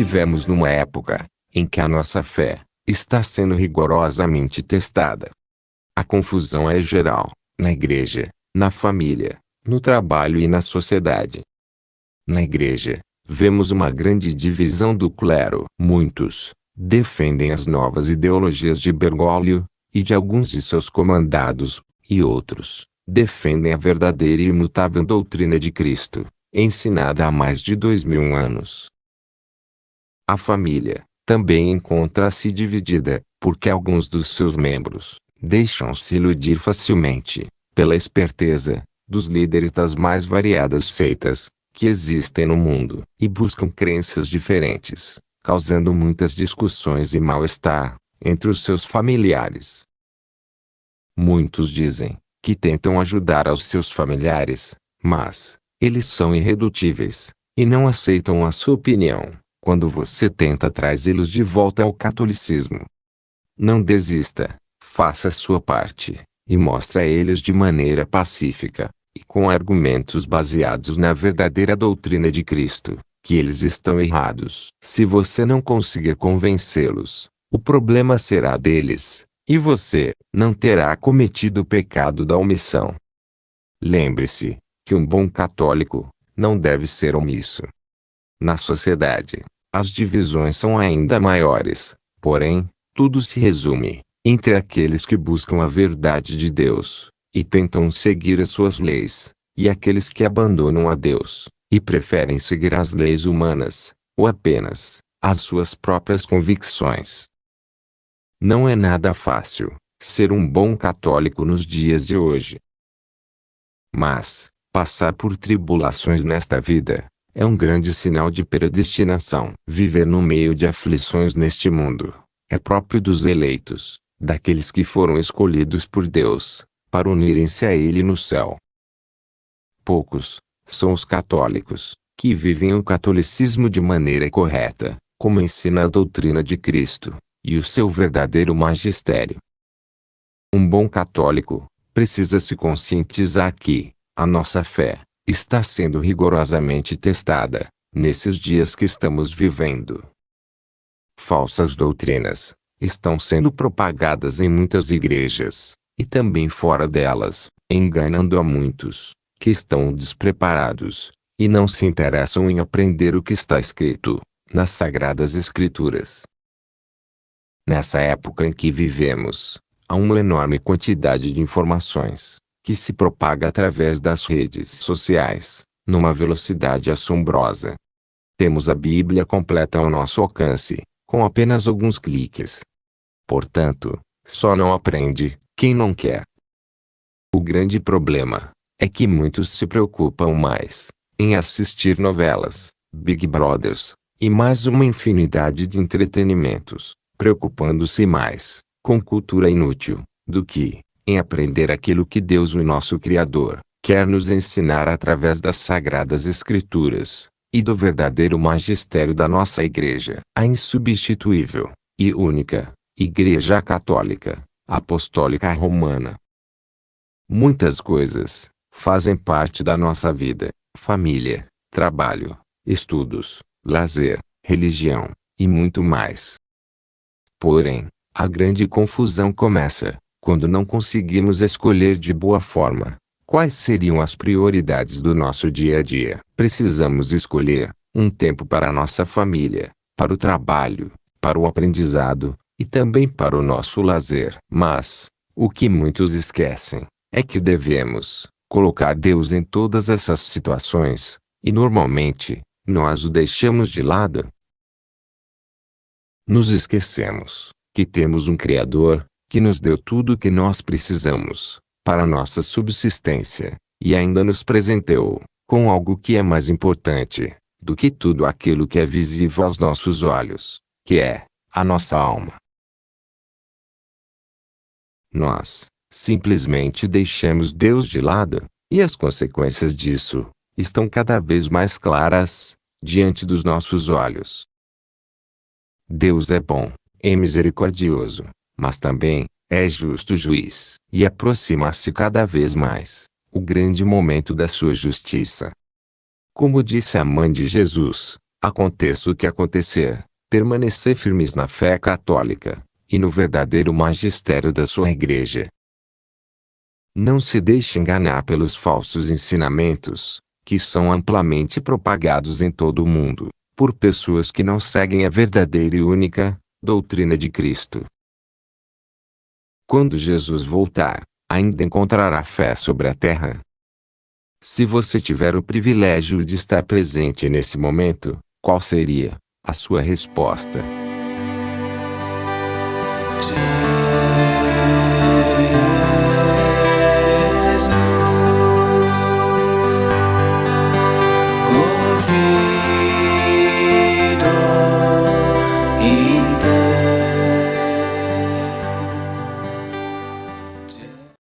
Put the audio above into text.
Vivemos numa época em que a nossa fé está sendo rigorosamente testada. A confusão é geral, na igreja, na família, no trabalho e na sociedade. Na igreja, vemos uma grande divisão do clero. Muitos defendem as novas ideologias de Bergoglio e de alguns de seus comandados, e outros defendem a verdadeira e imutável doutrina de Cristo, ensinada há mais de 2000 anos. A família também encontra-se dividida, porque alguns dos seus membros deixam-se iludir facilmente pela esperteza dos líderes das mais variadas seitas que existem no mundo e buscam crenças diferentes, causando muitas discussões e mal-estar entre os seus familiares. Muitos dizem que tentam ajudar aos seus familiares, mas eles são irredutíveis e não aceitam a sua opinião quando você tenta trazê-los de volta ao catolicismo. Não desista, faça a sua parte e mostre a eles de maneira pacífica e com argumentos baseados na verdadeira doutrina de Cristo que eles estão errados. Se você não conseguir convencê-los, o problema será deles, e você não terá cometido o pecado da omissão. Lembre-se que um bom católico não deve ser omisso. Na sociedade, as divisões são ainda maiores, porém, tudo se resume entre aqueles que buscam a verdade de Deus e tentam seguir as suas leis, e aqueles que abandonam a Deus e preferem seguir as leis humanas, ou apenas as suas próprias convicções. Não é nada fácil ser um bom católico nos dias de hoje. Mas passar por tribulações nesta vida é um grande sinal de predestinação. Viver no meio de aflições neste mundo é próprio dos eleitos, daqueles que foram escolhidos por Deus para unirem-se a Ele no céu. Poucos são os católicos que vivem o catolicismo de maneira correta, como ensina a doutrina de Cristo e o seu verdadeiro magistério. Um bom católico precisa se conscientizar que a nossa fé está sendo rigorosamente testada nesses dias que estamos vivendo. Falsas doutrinas estão sendo propagadas em muitas igrejas, e também fora delas, enganando a muitos que estão despreparados e não se interessam em aprender o que está escrito nas Sagradas Escrituras. Nessa época em que vivemos, há uma enorme quantidade de informações que se propaga através das redes sociais, numa velocidade assombrosa. Temos a Bíblia completa ao nosso alcance, com apenas alguns cliques. Portanto, só não aprende quem não quer. O grande problema é que muitos se preocupam mais em assistir novelas, Big Brothers e mais uma infinidade de entretenimentos, preocupando-se mais com cultura inútil do que em aprender aquilo que Deus, o nosso Criador, quer nos ensinar através das Sagradas Escrituras e do verdadeiro magistério da nossa Igreja, a insubstituível e única Igreja Católica Apostólica Romana. Muitas coisas fazem parte da nossa vida: família, trabalho, estudos, lazer, religião e muito mais. Porém, a grande confusão começa quando não conseguimos escolher de boa forma quais seriam as prioridades do nosso dia a dia. Precisamos escolher um tempo para a nossa família, para o trabalho, para o aprendizado e também para o nosso lazer. Mas o que muitos esquecem é que devemos colocar Deus em todas essas situações, e normalmente nós o deixamos de lado. Nos esquecemos que temos um Criador que nos deu tudo o que nós precisamos para nossa subsistência, e ainda nos presenteou com algo que é mais importante do que tudo aquilo que é visível aos nossos olhos, que é a nossa alma. Nós simplesmente deixamos Deus de lado, e as consequências disso estão cada vez mais claras diante dos nossos olhos. Deus é bom, é misericordioso, mas também é justo juiz, e aproxima-se cada vez mais o grande momento da sua justiça. Como disse a mãe de Jesus, Aconteça o que acontecer, permanecer firmes na fé católica e no verdadeiro magistério da sua Igreja. Não se deixe enganar pelos falsos ensinamentos, que são amplamente propagados em todo o mundo, por pessoas que não seguem a verdadeira e única doutrina de Cristo. Quando Jesus voltar, ainda encontrará fé sobre a terra? Se você tiver o privilégio de estar presente nesse momento, qual seria a sua resposta?